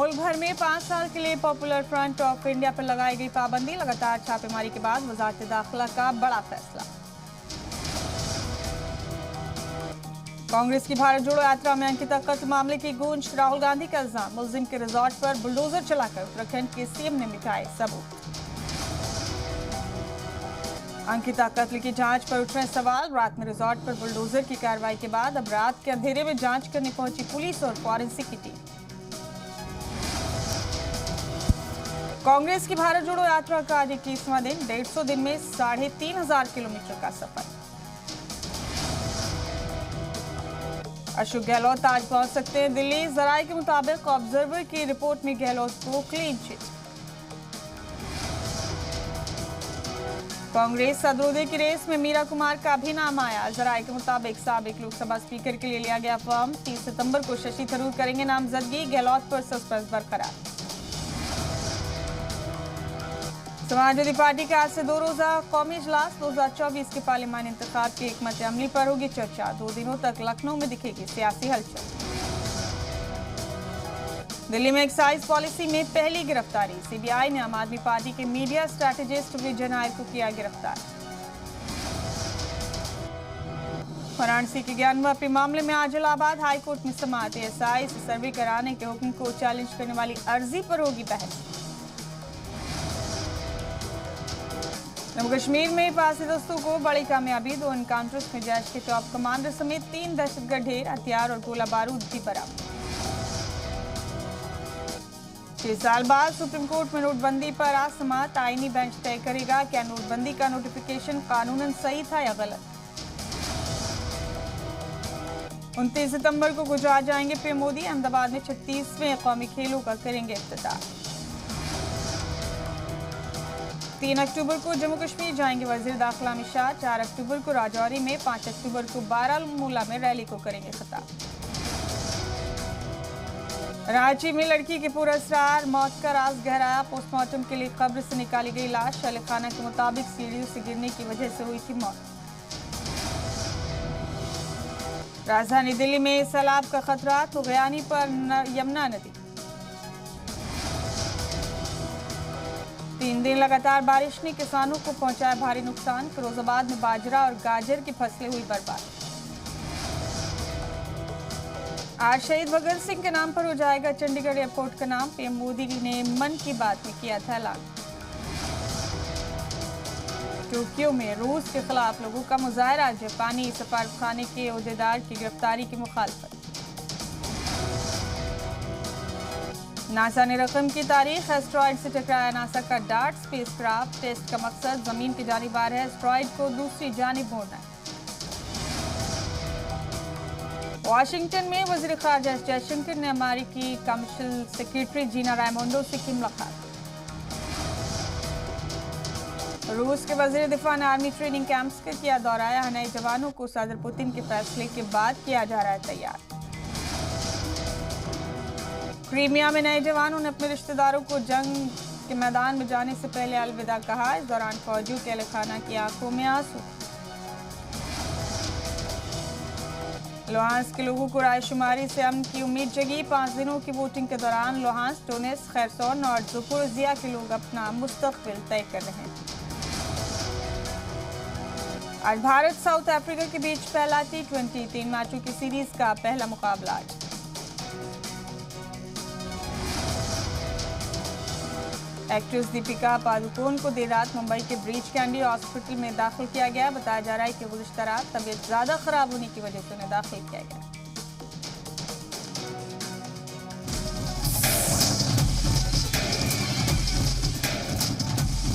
मुल्क भर में 5 साल के लिए पॉपुलर फ्रंट ऑफ इंडिया पर लगाई गई पाबंदी। लगातार छापेमारी के बाद वजारत दाखिला का बड़ा फैसला। कांग्रेस की भारत जोड़ो यात्रा में अंकिता कत्ल मामले की गूंज। राहुल गांधी का इल्जाम, मुलजिम के रिजॉर्ट पर बुलडोजर चलाकर उत्तराखंड के सीएम ने मिटाए सबूत। अंकिता कत्ल की जांच पर उठ रहे सवाल। रात में रिजॉर्ट पर बुलडोजर की कार्रवाई के बाद अब रात के अंधेरे में जांच करने पहुंची पुलिस और फॉरेंसिक की टीम। कांग्रेस की भारत जोड़ो यात्रा का आज 21वां दिन। 150 दिन में 3,500 किलोमीटर का सफर। अशोक गहलोत आज पहुंच सकते हैं दिल्ली। जराये के मुताबिक ऑब्जर्वर की रिपोर्ट में गहलोत को क्लीन चिट। कांग्रेस सदरुदे की रेस में मीरा कुमार का भी नाम आया। जराये के मुताबिक साबिक लोकसभा स्पीकर के लिए लिया गया फॉर्म। 30 सितंबर को शशि थरूर करेंगे नामजदगी। गहलोत पर सस्पेंस बरकरार। समाजवादी पार्टी के आज से 2 रोजा कौमी इजलास। 2024 के पार्लियामानी इंतखाब की हिकमत अमली पर होगी चर्चा। 2 दिनों तक लखनऊ में दिखेगी सियासी हलचल। दिल्ली में एक्साइज पॉलिसी में पहली गिरफ्तारी। सीबीआई ने आम आदमी पार्टी के मीडिया स्ट्रैटेजिस्ट विजय नायर को किया गिरफ्तार। वाराणसी के 11वें अपील मामले में आज इलाहाबाद हाईकोर्ट में समाअत। एएसआई से सर्वे कराने के हुक्म को चैलेंज करने वाली अर्जी पर होगी बहस। जम्मू कश्मीर में पासी दस्तों को बड़ी कामयाबी। 2 एनकाउंटर्स में जैश के टॉप कमांडर समेत 3 दहशतगर्द ढेर। हथियार और गोला बारूद भी बरामद। 6 साल बाद सुप्रीम कोर्ट में नोटबंदी पर आज समाअत। आईनी बेंच तय करेगा क्या नोटबंदी का नोटिफिकेशन कानूनन सही था या गलत। 29 सितंबर को गुजरात जाएंगे पीएम मोदी। अहमदाबाद में 36वें कौमी खेलों का करेंगे इफ्तिताह। 3 अक्टूबर को जम्मू कश्मीर जाएंगे वजीर दाखिला अमित शाह। 4 अक्टूबर को राजौरी में, 5 अक्टूबर को बारामूला में रैली को करेंगे खिताब। रांची में लड़की के पुरस्कार, मौत का राज गहराया। पोस्टमार्टम के लिए कब्र से निकाली गई लाश। अहलखाना के मुताबिक सीढ़ियों से गिरने की वजह से हुई थी मौत। राजधानी दिल्ली में सैलाब का खतरा। तुगयानी पर यमुना नदी। 3 दिन लगातार बारिश ने किसानों को पहुंचाया भारी नुकसान। फिरोजाबाद में बाजरा और गाजर की फसलें हुई बर्बाद। आज शहीद भगत सिंह के नाम पर हो जाएगा चंडीगढ़ एयरपोर्ट का नाम। पीएम मोदी ने मन की बात में किया था ऐलान। टोक्यो में रूस के खिलाफ लोगों का मुजाहरा। जापानी सफारतखाने के ओहदेदार की गिरफ्तारी की मुखालफत। नासा ने रकम की तारीख। एस्ट्रॉइड से टकराया नासा का डार्ट स्पेसक्राफ्ट। टेस्ट का मकसद जमीन की जानिबार है एस्ट्रॉइड को दूसरी जानिब मोड़ना। वाशिंगटन में वजीर खारजा एस जयशंकर ने अमेरिकी कमर्शियल सेक्रेटरी जीना रायमोंडो से की मुलाकात। रूस के वजीर दिफा ने आर्मी ट्रेनिंग कैंप्स का किया दौरा। यहाँ नए जवानों को सदर पुतिन के फैसले के बाद किया जा रहा है तैयार। क्रीमिया में नए जवानों ने अपने रिश्तेदारों को जंग के मैदान में जाने से पहले अलविदा कहा। इस दौरान फौजियों के अहलखाना की आंखों में आंसू। लुहांस के लोगों को रायशुमारी से अमन की उम्मीद जगी। 5 दिनों की वोटिंग के दौरान लुहांस, डोनेट्स्क, खैरसोन और ज़पोरिज़िया के लोग अपना मुस्तकबिल तय कर रहे हैं। आज भारत साउथ अफ्रीका के बीच पहला T20 3 मैचों की सीरीज का पहला मुकाबला आज। एक्ट्रेस दीपिका पादुकोण को देर रात मुंबई के ब्रीच कैंडी हॉस्पिटल में दाखिल किया गया। बताया जा रहा है कि गुज़िश्ता रात तबीयत ज्यादा खराब होने की वजह से उन्हें दाखिल किया गया।